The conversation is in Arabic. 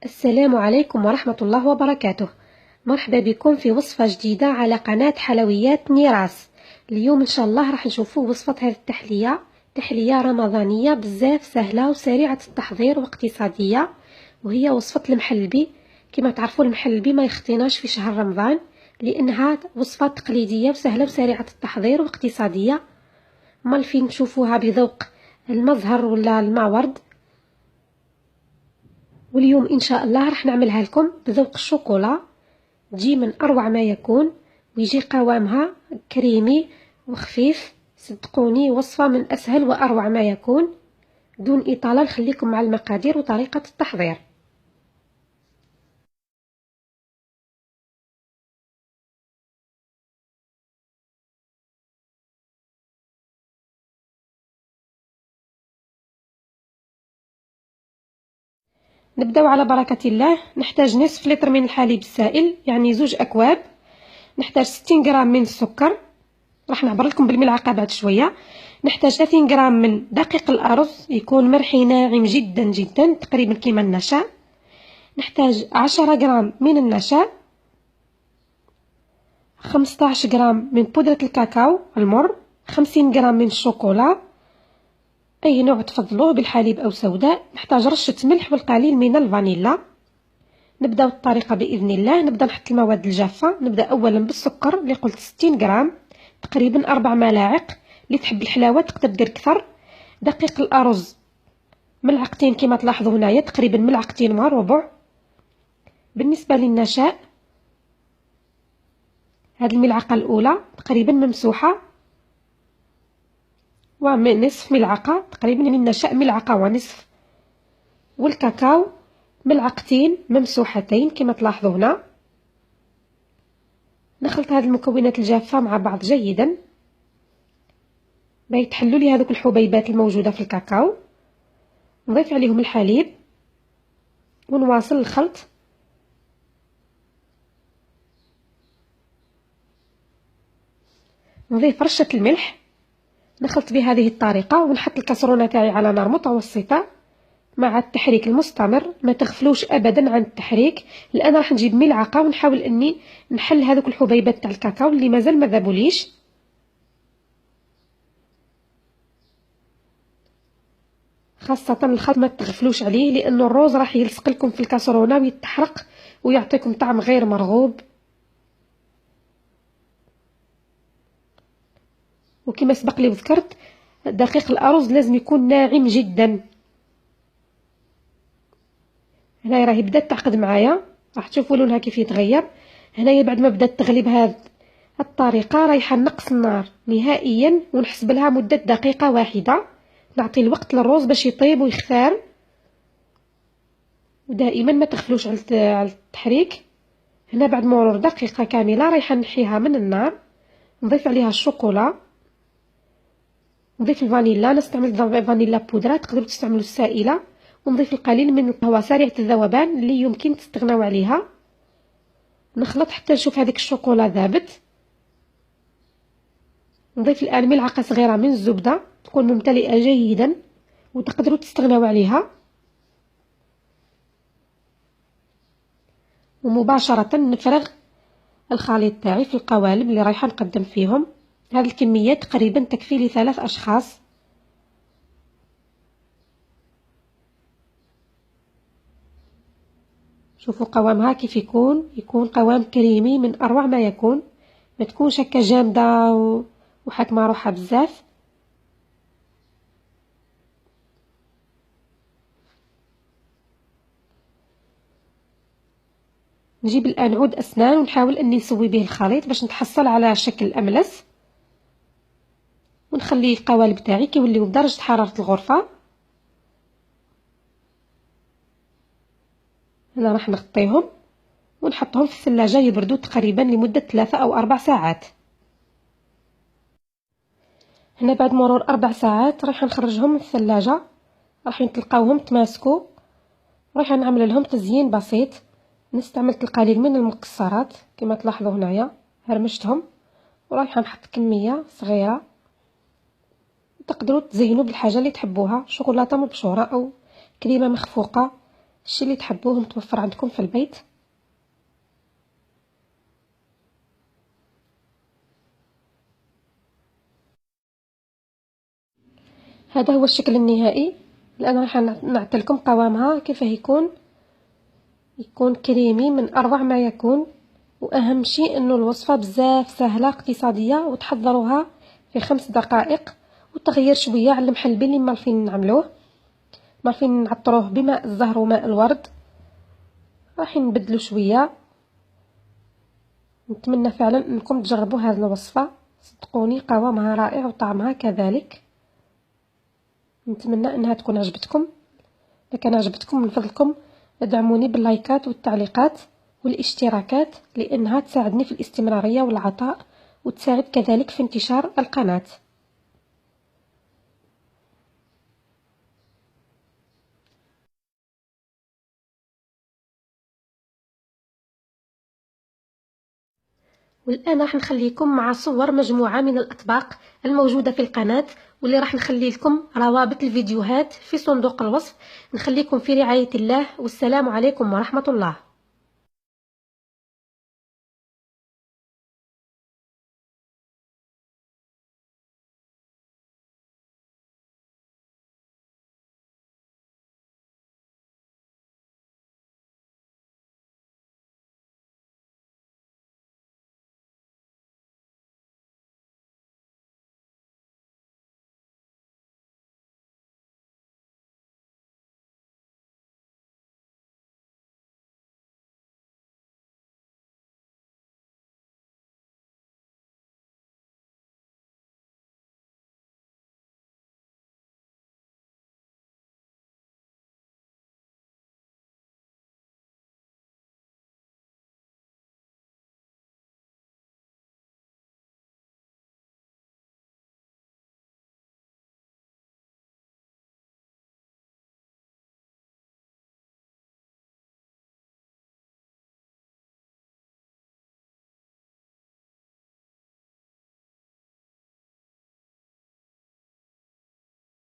السلام عليكم ورحمة الله وبركاته. مرحبا بكم في وصفة جديدة على قناة حلويات نيراس. اليوم إن شاء الله راح نشوفوا وصفة هذه تحلية رمضانية بزاف سهلة وسريعة التحضير واقتصادية، وهي وصفة المحلبي. كما تعرفوا المحلبي ما يخطيناش في شهر رمضان لأنها وصفة تقليدية وسهلة وسريعة التحضير واقتصادية. مال فين نشوفوها بذوق المزهر ولا المعورد، واليوم ان شاء الله راح نعملها لكم بذوق الشوكولا. تجي من اروع ما يكون ويجي قوامها كريمي وخفيف. صدقوني وصفة من اسهل واروع ما يكون. دون اطالة نخليكم مع المقادير وطريقة التحضير. نبداو على بركة الله. نحتاج نصف لتر من الحليب السائل، يعني 2 أكواب. نحتاج 60 غرام من السكر، راح نعبر لكم بالملعقه بعد شويه. نحتاج 30 غرام من دقيق الارز، يكون مرحي ناعم جدا جدا تقريبا كيما النشا. نحتاج 10 غرام من النشا، 15 غرام من بودره الكاكاو المر، 50 غرام من الشوكولا اي نوع تفضلوه بالحليب او سوداء. نحتاج رشه ملح والقليل من الفانيلا. نبداو الطريقه باذن الله. نبدا نحط المواد الجافه. نبدا اولا بالسكر اللي قلت 60 غرام، تقريبا 4 ملاعق. اللي تحب الحلاوه تقدر دير اكثر. دقيق الارز ملعقتين كما تلاحظوا هنايا، تقريبا ملعقتين وربع. بالنسبه للنشاء هذه الملعقه الاولى تقريبا ممسوحه، ونصف ملعقه تقريبا من النشاء ملعقه ونصف. والكاكاو ملعقتين ممسوحتين كما تلاحظوا هنا. نخلط هذه المكونات الجافه مع بعض جيدا باش يتحلوا لي هذوك الحبيبات الموجوده في الكاكاو. نضيف عليهم الحليب ونواصل الخلط. نضيف رشه الملح. نخلط بهذه الطريقه ونحط الكسرونه تاعي على نار متوسطه مع التحريك المستمر. ما تغفلوش ابدا عن التحريك، لان راح نجيب ملعقه ونحاول اني نحل هذوك الحبيبات تاع الكاكاو اللي مازال ما ذابوليش. خاصه الخلط ما تغفلوش عليه، لانه الروز راح يلصق لكم في الكسرونه ويتحرق ويعطيكم طعم غير مرغوب. وكما سبق لي وذكرت دقيق الارز لازم يكون ناعم جدا. هنا راهي بدات تعقد معايا، راح تشوفوا لونها كيف يتغير. هنايا بعد ما بدات تغلي بهذه الطريقه رايحه نقص النار نهائيا ونحسب لها مده دقيقه واحده. نعطي الوقت للروز باش يطيب ويختار. ودائما ما تغفلوش على التحريك. هنا بعد مرور دقيقه كامله رايحه نحيها من النار. نضيف عليها الشوكولا، نضيف الفانيلا. نستعمل فانيلا بودره، تقدروا تستعملوا السائله. ونضيف القليل من القهوه سريعه الذوبان اللي يمكن تستغناو عليها. نخلط حتى نشوف هذيك الشوكولا ذابت. نضيف الان ملعقه صغيره من الزبده تكون ممتلئه جيدا وتقدروا تستغناو عليها. ومباشره نفرغ الخليط تاعي في القوالب اللي رايحه نقدم فيهم. هذه الكميه تقريبا تكفي ل3 اشخاص. شوفوا قوامها كيف يكون قوام كريمي من اروع ما يكون. ما تكونش هكا جامده وحاكمه روحها بزاف. نجيب الان عود اسنان ونحاول اني نسوي به الخليط باش نتحصل على شكل املس. ونخلي القوالب تاعي كيوليو بدرجه حراره الغرفه. هنا راح نغطيهم ونحطهم في الثلاجه يبردوا تقريبا لمده 3 أو 4 ساعات. هنا بعد مرور 4 ساعات راح نخرجهم من الثلاجه. راح تلقاوهم تماسكوا. راح نعمل لهم تزيين بسيط. استعملت القليل من المكسرات كما تلاحظوا هنايا، هرمشتهم ورايحه نحط كميه صغيره. تقدروا تزينوا بالحاجه اللي تحبوها، شوكولاته مبشوره او كريمه مخفوقه الشيء اللي تحبوه متوفر عندكم في البيت. هذا هو الشكل النهائي. الان راح نعطي لكم قوامها كيف يكون كريمي من اروع ما يكون. واهم شيء انه الوصفه بزاف سهله اقتصاديه وتحضروها في 5 دقائق. وتغيير شويه على المحلبي اللي مالفين نعملوه، مالفين نعطروه بماء الزهر وماء الورد. راح نبدلو شويه. نتمنى فعلا انكم تجربوا هذه الوصفه، صدقوني قوامها رائع وطعمها كذلك. نتمنى انها تكون عجبتكم. اذا كان عجبتكم من فضلكم ادعموني باللايكات والتعليقات والاشتراكات، لانها تساعدني في الاستمراريه والعطاء، وتساعد كذلك في انتشار القناه. والآن راح نخليكم مع صور مجموعة من الأطباق الموجودة في القناة، واللي راح نخلي لكم روابط الفيديوهات في صندوق الوصف. نخليكم في رعاية الله، والسلام عليكم ورحمة الله.